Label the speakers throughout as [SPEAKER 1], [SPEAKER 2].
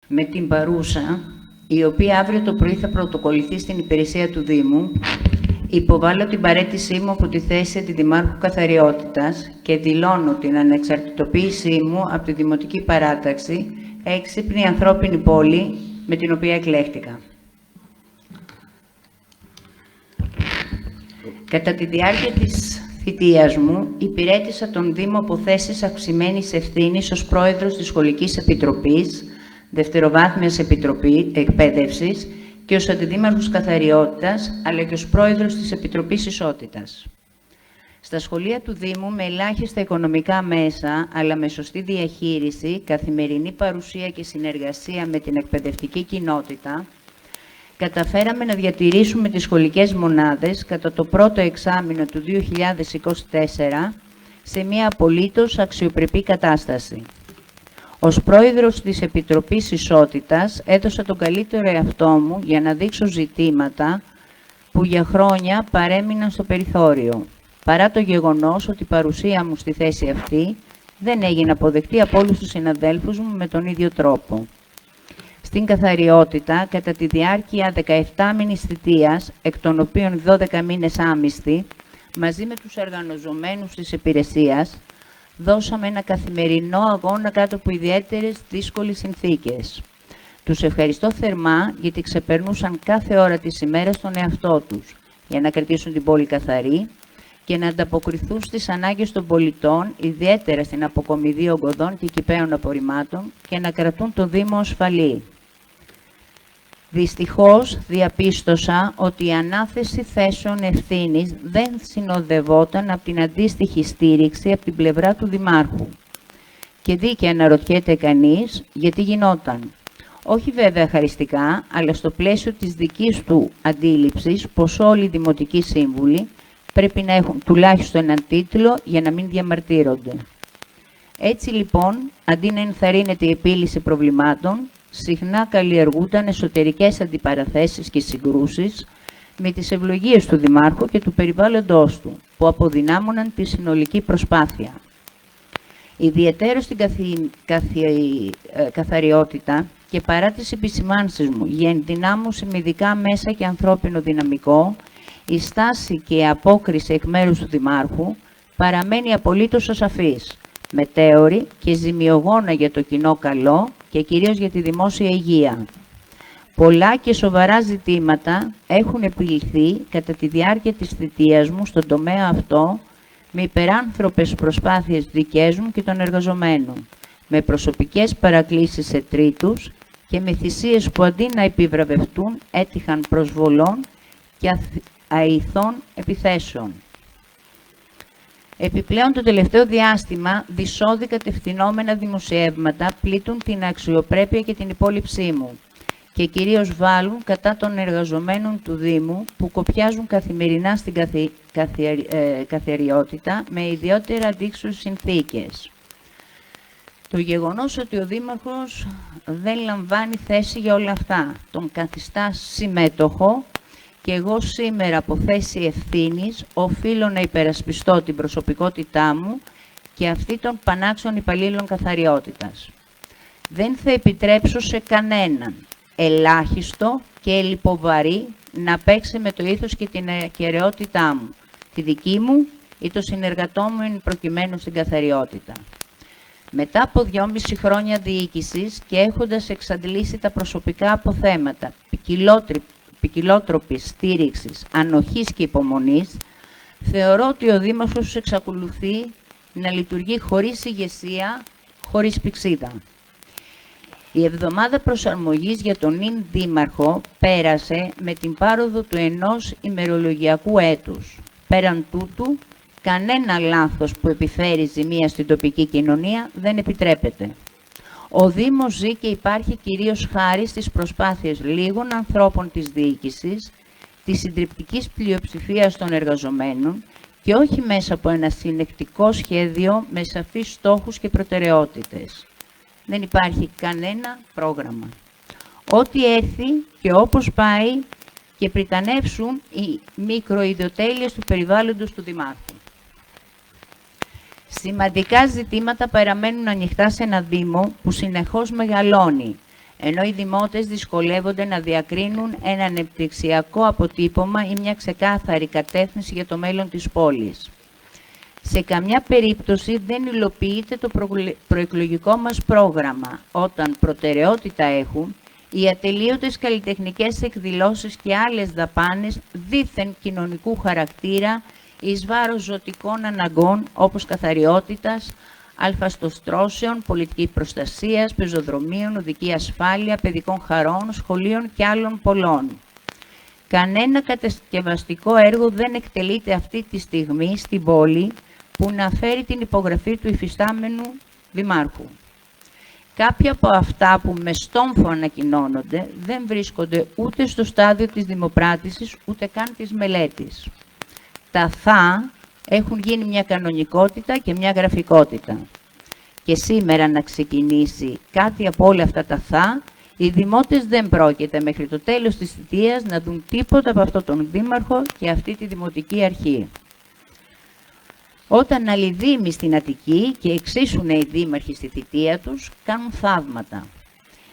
[SPEAKER 1] με την παρούσα, η οποία αύριο το πρωί θα πρωτοκολληθεί στην υπηρεσία του Δήμου, υποβάλλω την παραίτησή μου από τη θέση αντιδημάρχου καθαριότητας και δηλώνω την ανεξαρτητοποίησή μου από τη Δημοτική Παράταξη, έξυπνη ανθρώπινη πόλη, με την οποία εκλέχτηκα. Κατά τη διάρκεια της θητείας μου, υπηρέτησα τον Δήμο από θέσεις αυξημένης ευθύνης ως πρόεδρος της Σχολικής Επιτροπής, Δευτεροβάθμιας Εκπαίδευσης και ως αντιδήμαρχος καθαριότητας, αλλά και ως πρόεδρος της Επιτροπής Ισότητας. Στα σχολεία του Δήμου, με ελάχιστα οικονομικά μέσα, αλλά με σωστή διαχείριση, καθημερινή παρουσία και συνεργασία με την εκπαιδευτική κοινότητα, καταφέραμε να διατηρήσουμε τις σχολικές μονάδες κατά το πρώτο εξάμηνο του 2024 σε μια απολύτως αξιοπρεπή κατάσταση. Ως πρόεδρος της Επιτροπής Ισότητας έδωσα τον καλύτερο εαυτό μου για να δείξω ζητήματα που για χρόνια παρέμειναν στο περιθώριο, παρά το γεγονός ότι η παρουσία μου στη θέση αυτή δεν έγινε αποδεκτή από όλους τους συναδέλφους μου με τον ίδιο τρόπο. Στην καθαριότητα, κατά τη διάρκεια 17 μήνης θητείας, εκ των οποίων 12 μήνες άμυστη, μαζί με τους εργαζομένους της υπηρεσίας, δώσαμε ένα καθημερινό αγώνα κάτω από ιδιαίτερες δύσκολες συνθήκες. Τους ευχαριστώ θερμά γιατί ξεπερνούσαν κάθε ώρα της ημέρας τον εαυτό τους για να κρατήσουν την πόλη καθαρή και να ανταποκριθούν στις ανάγκες των πολιτών, ιδιαίτερα στην αποκομιδή ογκωδών και κηπαίων απορριμμάτων και να κρατούν το Δήμο ασφαλή. Δυστυχώς, διαπίστωσα ότι η ανάθεση θέσεων ευθύνης δεν συνοδευόταν από την αντίστοιχη στήριξη από την πλευρά του Δημάρχου. Και δίκαια αναρωτιέται κανείς γιατί γινόταν. Όχι βέβαια χαριστικά, αλλά στο πλαίσιο της δικής του αντίληψης πως όλοι οι δημοτικοί σύμβουλοι πρέπει να έχουν τουλάχιστον έναν τίτλο για να μην διαμαρτύρονται. Έτσι λοιπόν, αντί να ενθαρρύνεται η επίλυση προβλημάτων, συχνά καλλιεργούνταν εσωτερικές αντιπαραθέσεις και συγκρούσεις με τις ευλογίες του Δημάρχου και του περιβάλλοντός του, που αποδυνάμωναν τη συνολική προσπάθεια. Ιδιαιτέρως στην καθαριότητα και παρά τις επισημάνσεις μου για ενδυνάμωση με ειδικά μέσα και ανθρώπινο δυναμικό, η στάση και η απόκριση εκ μέρους του Δημάρχου παραμένει απολύτως ασαφής, μετέωρη και ζημιογόνα για το κοινό καλό και κυρίως για τη δημόσια υγεία. Πολλά και σοβαρά ζητήματα έχουν επιληθεί κατά τη διάρκεια της θητείας μου στον τομέα αυτό με υπεράνθρωπες προσπάθειες δικές μου και των εργαζομένων, με προσωπικές παρακλήσεις σε τρίτους και με θυσίες που αντί να επιβραβευτούν έτυχαν προσβολών και αηθών επιθέσεων. Επιπλέον, το τελευταίο διάστημα, δυσώδη κατευθυνόμενα δημοσιεύματα πλήττουν την αξιοπρέπεια και την υπόλοιψή μου και κυρίως βάλουν κατά των εργαζομένων του Δήμου που κοπιάζουν καθημερινά στην καθαριότητα με ιδιαίτερα αντίξωες συνθήκες. Το γεγονός ότι ο Δήμαρχος δεν λαμβάνει θέση για όλα αυτά, τον καθιστά συμμέτοχο και εγώ σήμερα από θέση ευθύνης οφείλω να υπερασπιστώ την προσωπικότητά μου και αυτή των πανάξιων υπαλλήλων καθαριότητας. Δεν θα επιτρέψω σε κανέναν ελάχιστο και ελιποβαρή να παίξει με το ήθος και την ακεραιότητά μου, τη δική μου ή το συνεργατό μου εν προκειμένου στην καθαριότητα. Μετά από 2,5 χρόνια διοίκησης και έχοντας εξαντλήσει τα προσωπικά αποθέματα ποικιλότροπης στήριξης, ανοχής και υπομονής, θεωρώ ότι ο Δήμαρχος εξακολουθεί να λειτουργεί χωρίς ηγεσία, χωρίς πηξίδα. Η εβδομάδα προσαρμογής για τον νυν Δήμαρχο πέρασε με την πάροδο του ενός ημερολογιακού έτους. Πέραν τούτου, κανένα λάθος που επιφέρει ζημία στην τοπική κοινωνία δεν επιτρέπεται. Ο Δήμος ζει και υπάρχει κυρίως χάρη στις προσπάθειες λίγων ανθρώπων της διοίκησης, της συντριπτικής πλειοψηφίας των εργαζομένων και όχι μέσα από ένα συνεκτικό σχέδιο με σαφείς στόχους και προτεραιότητες. Δεν υπάρχει κανένα πρόγραμμα. Ό,τι έρθει και όπως πάει και πριτανεύσουν οι μικροϊδιοτέλειες του περιβάλλοντος του Δημάρχου. Σημαντικά ζητήματα παραμένουν ανοιχτά σε ένα Δήμο που συνεχώς μεγαλώνει, ενώ οι δημότες δυσκολεύονται να διακρίνουν ένα ανεπτυξιακό αποτύπωμα ή μια ξεκάθαρη κατεύθυνση για το μέλλον της πόλης. Σε καμιά περίπτωση δεν υλοποιείται το προεκλογικό μας πρόγραμμα, όταν προτεραιότητα έχουν οι ατελείωτες καλλιτεχνικές εκδηλώσεις και άλλες δαπάνες δήθεν κοινωνικού χαρακτήρα εις βάρος ζωτικών αναγκών όπως καθαριότητας, αλφαστοστρώσεων, πολιτικής προστασίας, πεζοδρομίων, οδική ασφάλεια, παιδικών χαρών, σχολείων και άλλων πολλών. Κανένα κατασκευαστικό έργο δεν εκτελείται αυτή τη στιγμή στην πόλη που να φέρει την υπογραφή του υφιστάμενου δημάρχου. Κάποια από αυτά που με στόμφο ανακοινώνονται δεν βρίσκονται ούτε στο στάδιο της δημοπράτησης, ούτε καν της μελέτης. Τα θα έχουν γίνει μια κανονικότητα και μια γραφικότητα. Και σήμερα να ξεκινήσει κάτι από όλα αυτά τα θα, οι δημότες δεν πρόκειται μέχρι το τέλος της θητείας να δουν τίποτα από αυτόν τον δήμαρχο και αυτή τη δημοτική αρχή. Όταν άλλοι δήμοι στην Αττική και εξίσου οι δήμαρχοι στη θητεία τους, κάνουν θαύματα.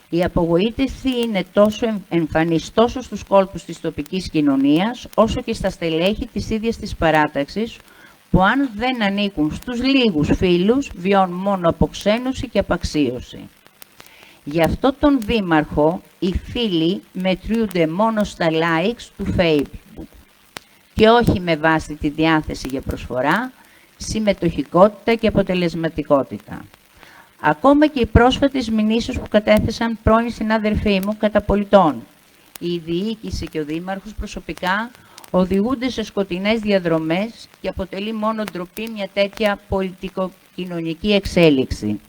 [SPEAKER 1] Η απογοήτευση είναι τόσο εμφανής τόσο στους κόλπους της τοπικής κοινωνίας, όσο και στα στελέχη της ίδιας της παράταξης, που αν δεν ανήκουν στους λίγους φίλους, βιώνουν μόνο αποξένωση και απαξίωση. Γι' αυτό τον δήμαρχο, οι φίλοι μετριούνται μόνο στα likes του Facebook και όχι με βάση τη διάθεση για προσφορά, συμμετοχικότητα και αποτελεσματικότητα. Ακόμα και οι πρόσφατες μηνύσεις που κατέθεσαν πρώην συνάδελφοί μου κατά πολιτών. Η διοίκηση και ο δήμαρχος προσωπικά οδηγούνται σε σκοτεινές διαδρομές και αποτελεί μόνο ντροπή μια τέτοια πολιτικοκοινωνική εξέλιξη.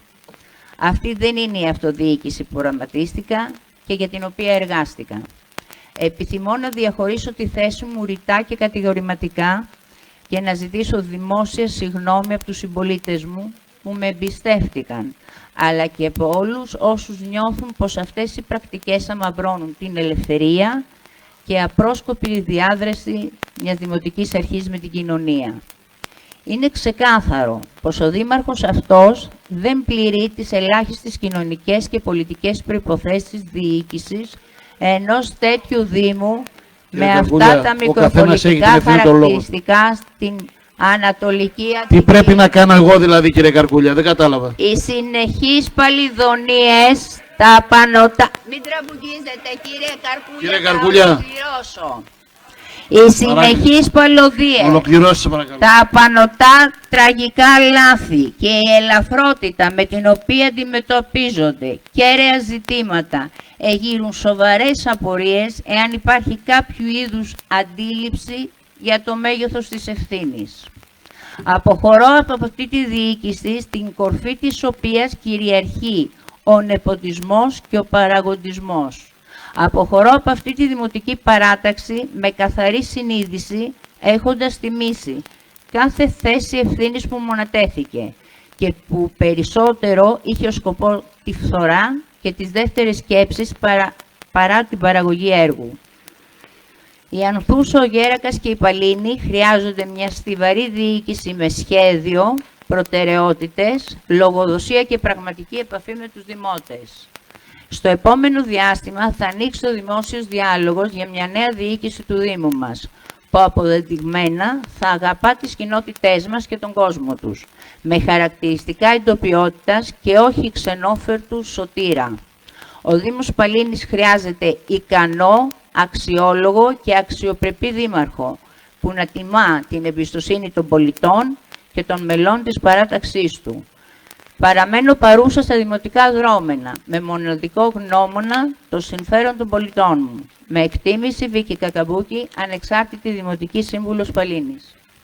[SPEAKER 1] Αυτή δεν είναι η αυτοδιοίκηση που οραματίστηκα και για την οποία εργάστηκα. Επιθυμώ να διαχωρίσω τη θέση μου ρητά και κατηγορηματικά και να ζητήσω δημόσια συγγνώμη από τους συμπολίτες μου που με εμπιστεύτηκαν, αλλά και από όλους όσους νιώθουν πως αυτές οι πρακτικές αμαυρώνουν την ελευθερία και απρόσκοπη διάδραση μιας δημοτικής αρχής με την κοινωνία. Είναι ξεκάθαρο πως ο δήμαρχος αυτός δεν πληρεί τις ελάχιστες κοινωνικές και πολιτικές προϋποθέσεις της διοίκησης ενός τέτοιου δήμου με αυτά τα μικροπολιτικά χαρακτηριστικά στην Ανατολική Αττική.
[SPEAKER 2] Τι πρέπει να κάνω εγώ δηλαδή, κύριε Καρκούλια, δεν κατάλαβα.
[SPEAKER 1] Οι συνεχείς παλιδονίες, τα πανωτά... Μην τραμπουκίζετε, κύριε Καρκούλια,
[SPEAKER 2] κύριε Καρκούλια,
[SPEAKER 1] θα ολοκληρώσω. Οι συνεχείς παλωδίες, τα πανωτά τραγικά λάθη και η ελαφρότητα με την οποία αντιμετωπίζονται κέραια ζητήματα εγείρουν σοβαρές απορίες εάν υπάρχει κάποιο είδους αντίληψη για το μέγεθος της ευθύνης. Αποχωρώ από αυτή τη διοίκηση στην κορφή της οποίας κυριαρχεί ο νεποτισμός και ο παραγοντισμός. Αποχωρώ από αυτή τη δημοτική παράταξη με καθαρή συνείδηση, έχοντας τιμήσει κάθε θέση ευθύνης που μου ανατέθηκε και που περισσότερο είχε ως σκοπό τη φθορά και τις δεύτερες σκέψεις παρά την παραγωγή έργου. Η Ανθούσα, ο Γέρακας και η Παλίνη χρειάζονται μια στιβαρή διοίκηση με σχέδιο, προτεραιότητες, λογοδοσία και πραγματική επαφή με τους δημότες. Στο επόμενο διάστημα θα ανοίξει ο δημόσιος διάλογος για μια νέα διοίκηση του Δήμου μας, που αποδεδειγμένα θα αγαπά τις κοινότητές μας και τον κόσμο τους, με χαρακτηριστικά εντοπιότητας και όχι ξενόφερτου σωτήρα. Ο Δήμος Παλίνης χρειάζεται ικανό, αξιόλογο και αξιοπρεπή δήμαρχο, που να τιμά την εμπιστοσύνη των πολιτών και των μελών της παράταξής του. Παραμένω παρούσα στα δημοτικά δρόμενα, με μοναδικό γνώμονα το συμφέρον των πολιτών μου. Με εκτίμηση, Βίκη Κακαμπούκη, ανεξάρτητη Δημοτική Σύμβουλος Παλίνης.